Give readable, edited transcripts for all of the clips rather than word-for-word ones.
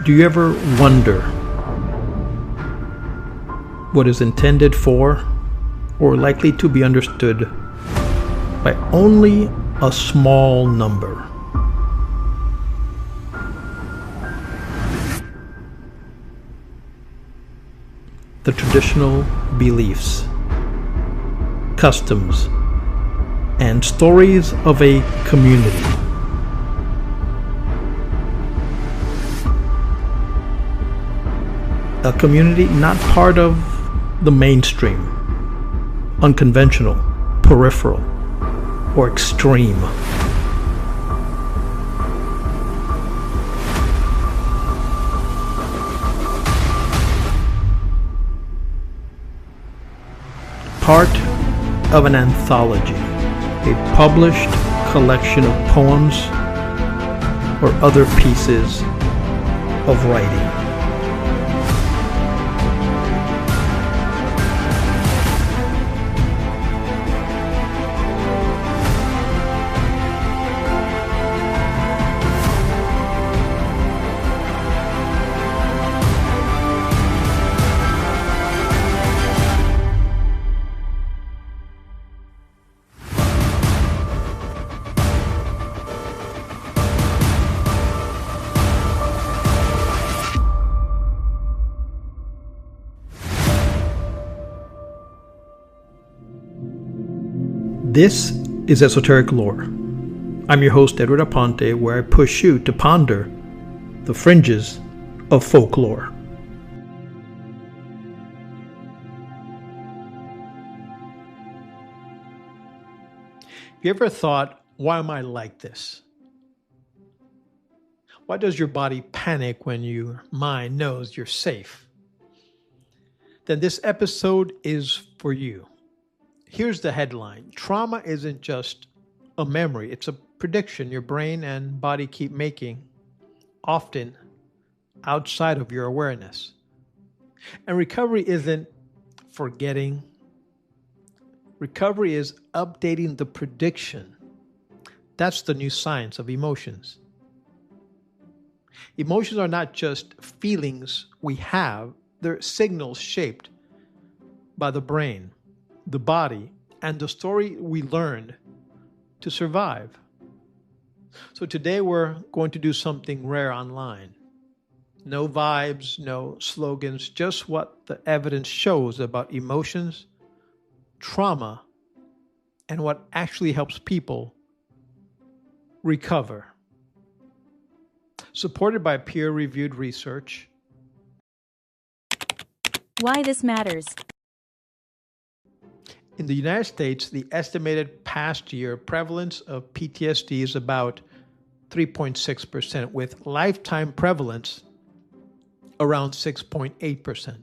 Do you ever wonder what is intended for or likely to be understood by only a small number? The traditional beliefs, customs, and stories of a community. A community not part of the mainstream, unconventional, peripheral, or extreme. Part of an anthology, a published collection of poems or other pieces of writing. This is Esoteric Lore. I'm your host, Edward Aponte, where I push you to ponder the fringes of folklore. Have you ever thought, why am I like this? Why does your body panic when your mind knows you're safe? Then this episode is for you. Here's the headline. Trauma isn't just a memory, it's a prediction your brain and body keep making, often outside of your awareness. And recovery isn't forgetting. Recovery is updating the prediction. That's the new science of emotions. Emotions are not just feelings we have, they're signals shaped by the brain, the body, and the story we learned to survive. So today we're going to do something rare online. No vibes, no slogans, just what the evidence shows about emotions, trauma, and what actually helps people recover. Supported by peer-reviewed research. Why this matters. In the United States, the estimated past year prevalence of PTSD is about 3.6%, with lifetime prevalence around 6.8%.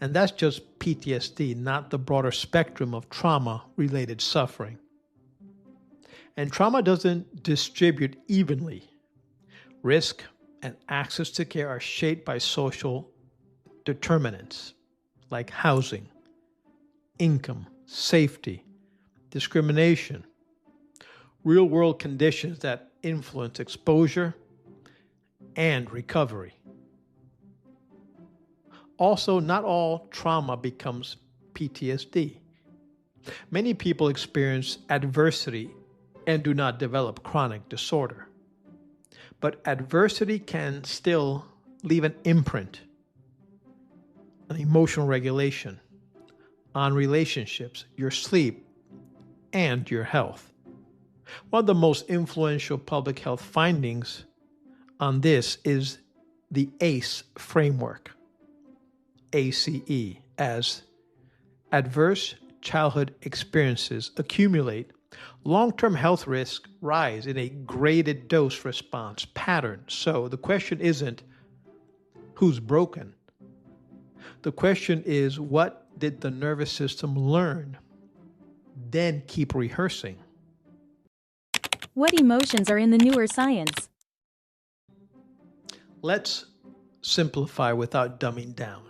And that's just PTSD, not the broader spectrum of trauma-related suffering. And trauma doesn't distribute evenly. Risk and access to care are shaped by social determinants like housing, income, safety, discrimination, real-world conditions that influence exposure and recovery. Also, not all trauma becomes PTSD. Many people experience adversity and do not develop chronic disorder. But adversity can still leave an imprint on emotional regulation, on relationships, your sleep, and your health. One of the most influential public health findings on this is the ACE framework, ACE, as adverse childhood experiences accumulate, long-term health risks rise in a graded dose response pattern. So the question isn't who's broken. The question is, what did the nervous system learn? Then keep rehearsing. What emotions are in the newer science? Let's simplify without dumbing down.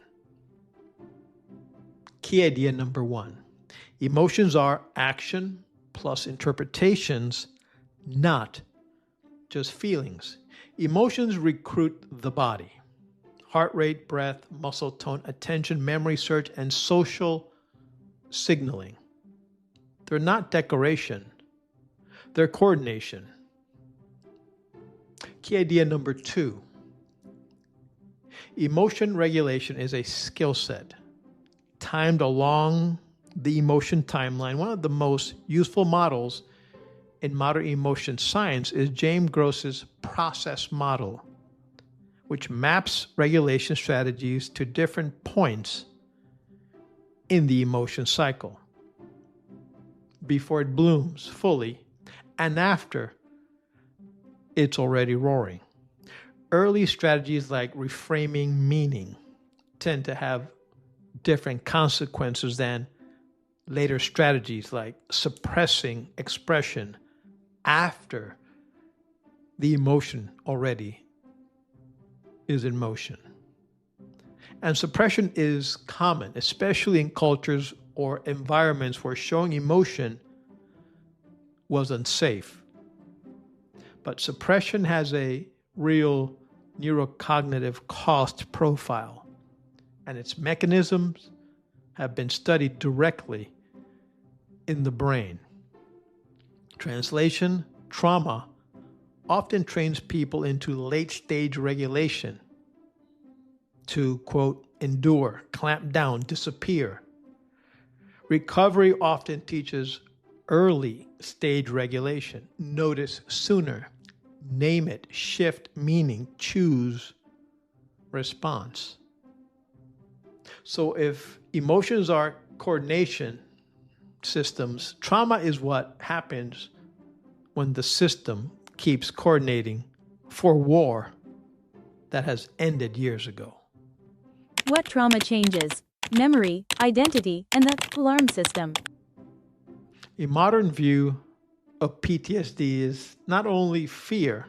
Key idea number one. Emotions are action plus interpretations, not just feelings. Emotions recruit the body. Heart rate, breath, muscle tone, attention, memory search, and social signaling. They're not decoration, they're coordination. Key idea number 2. Emotion regulation is a skill set timed along the emotion timeline. One of the most useful models in modern emotion science is James Gross's process model, which maps regulation strategies to different points in the emotion cycle, before it blooms fully and after it's already roaring. Early strategies like reframing meaning tend to have different consequences than later strategies like suppressing expression after the emotion already is in motion. And suppression is common, especially in cultures or environments where showing emotion was unsafe. But suppression has a real neurocognitive cost profile, and its mechanisms have been studied directly in the brain. Translation: trauma often trains people into late-stage regulation to, quote, endure, clamp down, disappear. Recovery often teaches early-stage regulation. Notice sooner, name it, shift meaning, choose response. So if emotions are coordination systems, trauma is what happens when the system keeps coordinating for war that has ended years ago. What trauma changes? Memory, identity, and the alarm system. A modern view of PTSD is not only fear,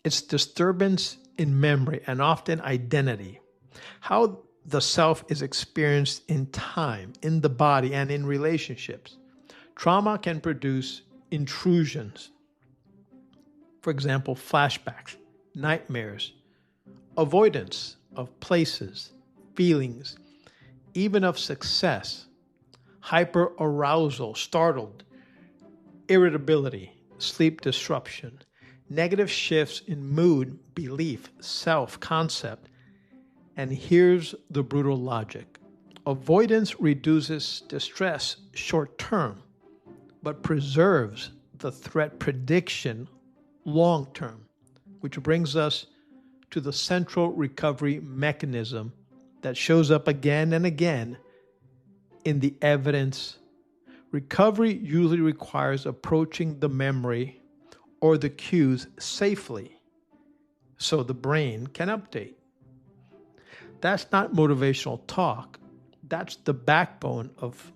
it's disturbance in memory and often identity. How the self is experienced in time, in the body, and in relationships. Trauma can produce intrusions. For example, flashbacks, nightmares, avoidance of places, feelings, even of success, hyperarousal, startled, irritability, sleep disruption, negative shifts in mood, belief, self-concept. And here's the brutal logic. Avoidance reduces distress short term, but preserves the threat prediction long term, which brings us to the central recovery mechanism that shows up again and again in the evidence. Recovery usually requires approaching the memory or the cues safely so the brain can update. That's not motivational talk. That's the backbone of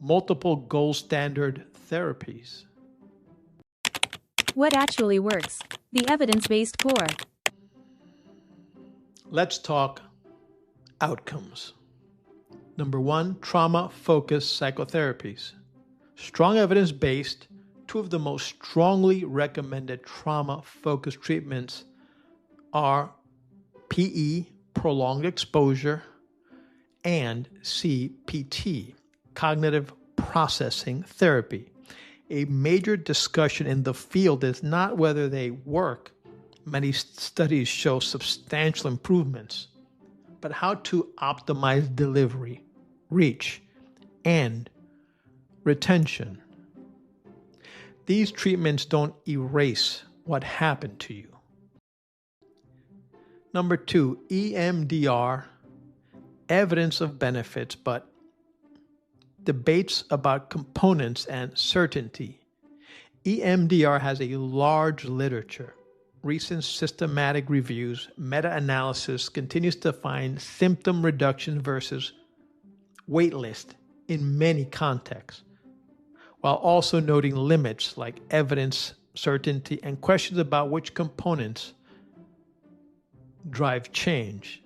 multiple gold standard therapies. What actually works? The evidence-based core. Let's talk outcomes. Number 1, trauma-focused psychotherapies. Strong evidence-based, 2 of the most strongly recommended trauma-focused treatments are PE, prolonged exposure, and CPT, cognitive processing therapy. A major discussion in the field is not whether they work. Many studies show substantial improvements, but how to optimize delivery, reach, and retention. These treatments don't erase what happened to you. Number 2, EMDR, evidence of benefits, but debates about components and certainty. EMDR has a large literature. Recent systematic reviews, meta-analysis continues to find symptom reduction versus waitlist in many contexts, while also noting limits like evidence, certainty, and questions about which components drive change.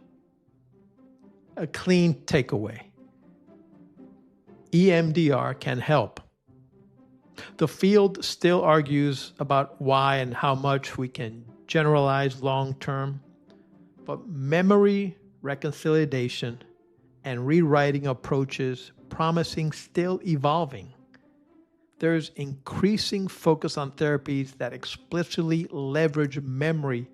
A clean takeaway: EMDR can help. The field still argues about why and how much we can generalized long-term, but memory reconciliation and rewriting approaches promising, still evolving. There's increasing focus on therapies that explicitly leverage memory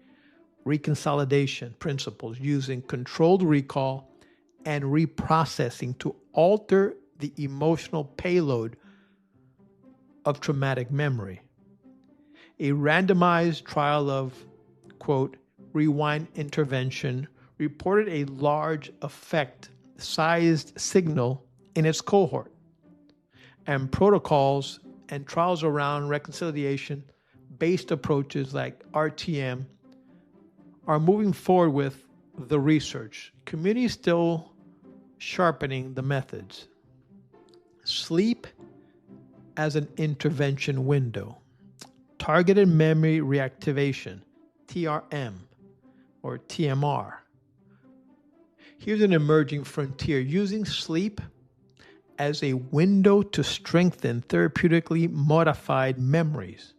reconsolidation principles using controlled recall and reprocessing to alter the emotional payload of traumatic memory. A randomized trial of, quote, rewind intervention reported a large effect-sized signal in its cohort, and protocols and trials around reconciliation-based approaches like RTM are moving forward with the research. Community is still sharpening the methods. Sleep as an intervention window. Targeted memory reactivation, TRM or TMR. Here's an emerging frontier using sleep as a window to strengthen therapeutically modified memories.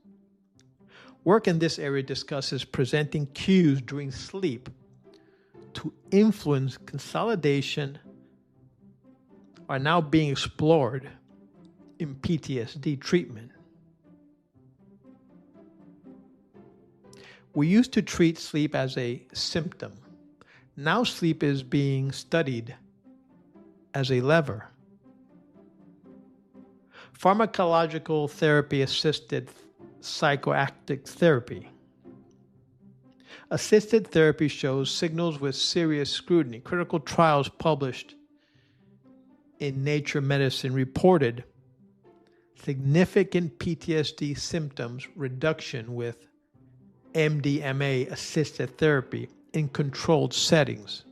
Work in this area discusses presenting cues during sleep to influence consolidation are now being explored in PTSD treatment. We used to treat sleep as a symptom. Now sleep is being studied as a lever. Pharmacological therapy-assisted psychoactive therapy. Assisted therapy shows signals with serious scrutiny. Critical trials published in Nature Medicine reported significant PTSD symptoms reduction with MDMA-assisted therapy in controlled settings.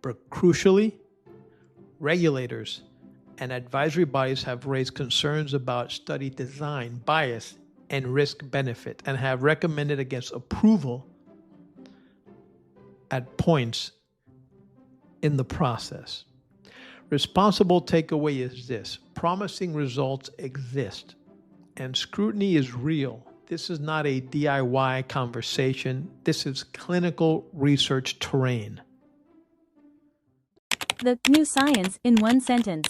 But crucially, regulators and advisory bodies have raised concerns about study design, bias, and risk-benefit, and have recommended against approval at points in the process. Responsible takeaway is this: promising results exist, and scrutiny is real. This is not a DIY conversation. This is clinical research terrain. The new science in one sentence.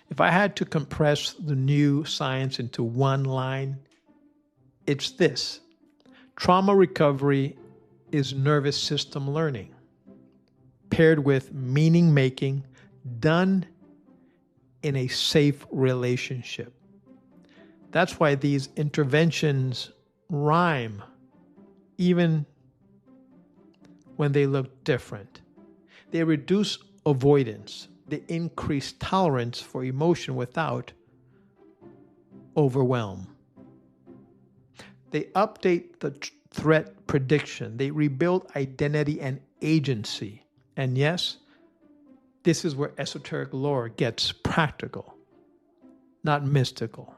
If I had to compress the new science into one line, it's this: trauma recovery is nervous system learning, paired with meaning making, done in a safe relationship. That's why these interventions rhyme, even when they look different. They reduce avoidance. They increase tolerance for emotion without overwhelm. They update the threat prediction. They rebuild identity and agency. And yes, this is where esoteric lore gets practical, not mystical.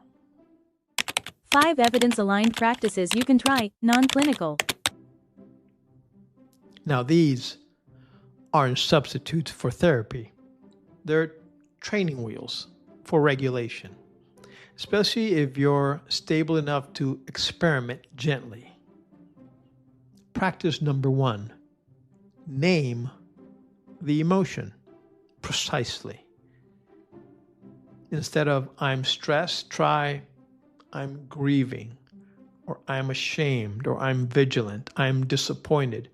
5 evidence-aligned practices you can try, non-clinical. Now, these aren't substitutes for therapy. They're training wheels for regulation, especially if you're stable enough to experiment gently. Practice number 1, name the emotion precisely. Instead of I'm stressed, try I'm grieving, or I'm ashamed, or I'm vigilant, I'm disappointed.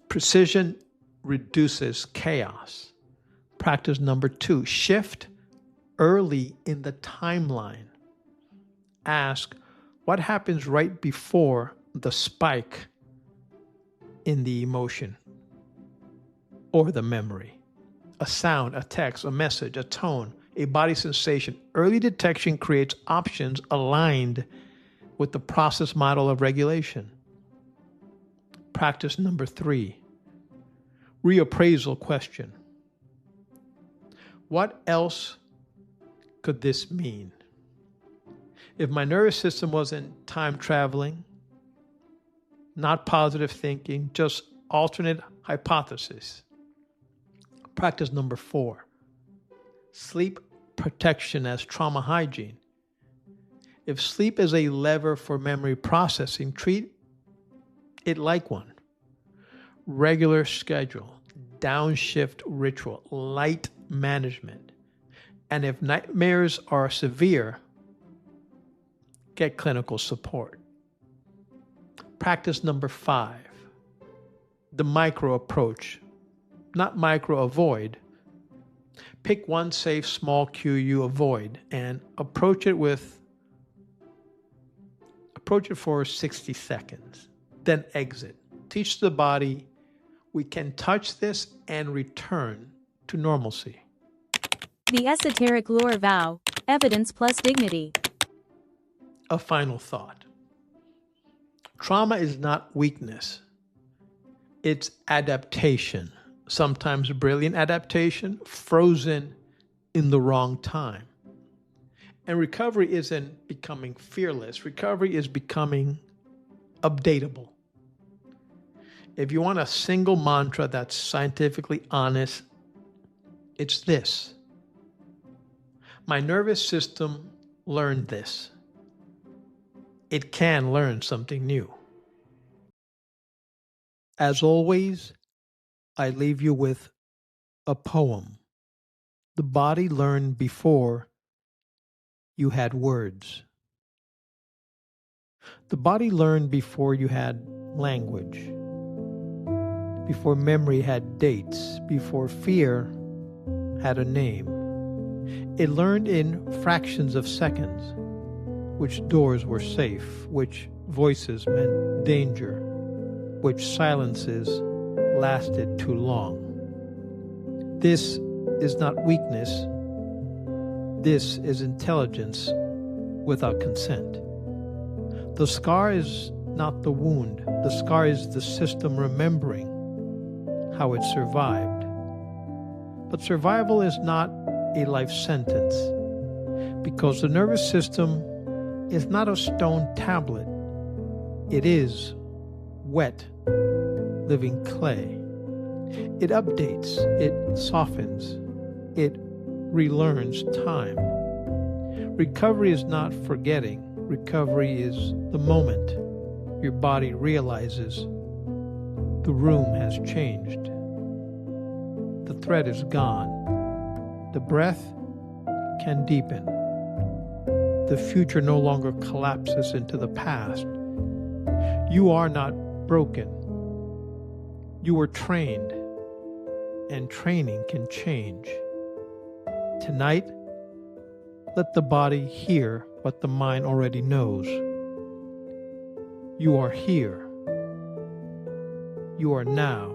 Precision reduces chaos. Practice number 2, shift early in the timeline. Ask, what happens right before the spike in the emotion or the memory? A sound, a text, a message, a tone, a body sensation. Early detection creates options aligned with the process model of regulation. Practice number 3, reappraisal question. What else could this mean? If my nervous system wasn't time traveling, not positive thinking, just alternate hypothesis. Practice number 4, sleep protection as trauma hygiene. If sleep is a lever for memory processing, treat it like one. Regular schedule, downshift ritual, light management. And if nightmares are severe, get clinical support. Practice number 5, the micro approach, not micro avoid. Pick one safe small cue you avoid and approach it for 60 seconds. Then exit. Teach the body we can touch this and return to normalcy. The esoteric lore vow, evidence plus dignity. A final thought. Trauma is not weakness. It's adaptation. Sometimes brilliant adaptation, frozen in the wrong time. And recovery isn't becoming fearless. Recovery is becoming updatable. If you want a single mantra that's scientifically honest, it's this. My nervous system learned this. It can learn something new. As always, I leave you with a poem. The body learned before you had words. The body learned before you had language, before memory had dates, before fear had a name. It learned in fractions of seconds which doors were safe, which voices meant danger, which silences lasted too long. This is not weakness. This is intelligence without consent. The scar is not the wound. The scar is the system remembering how it survived. But survival is not a life sentence, because the nervous system is not a stone tablet. It is wet, living clay. It updates, it softens, it relearns time. Recovery is not forgetting. Recovery is the moment your body realizes the room has changed. The thread is gone. The breath can deepen. The future no longer collapses into the past. You are not broken. You were trained, and training can change. Tonight, let the body hear what the mind already knows. You are here. You are now.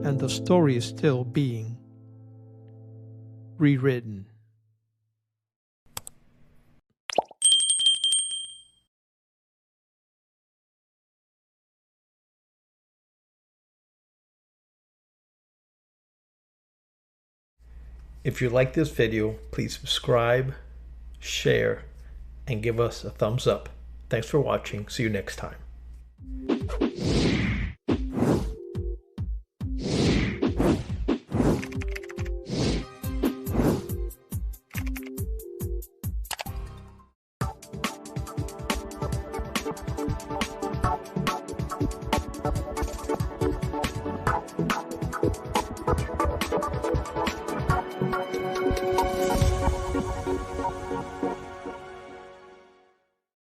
And the story is still being rewritten. If you like this video, please subscribe, share, and give us a thumbs up. Thanks for watching. See you next time.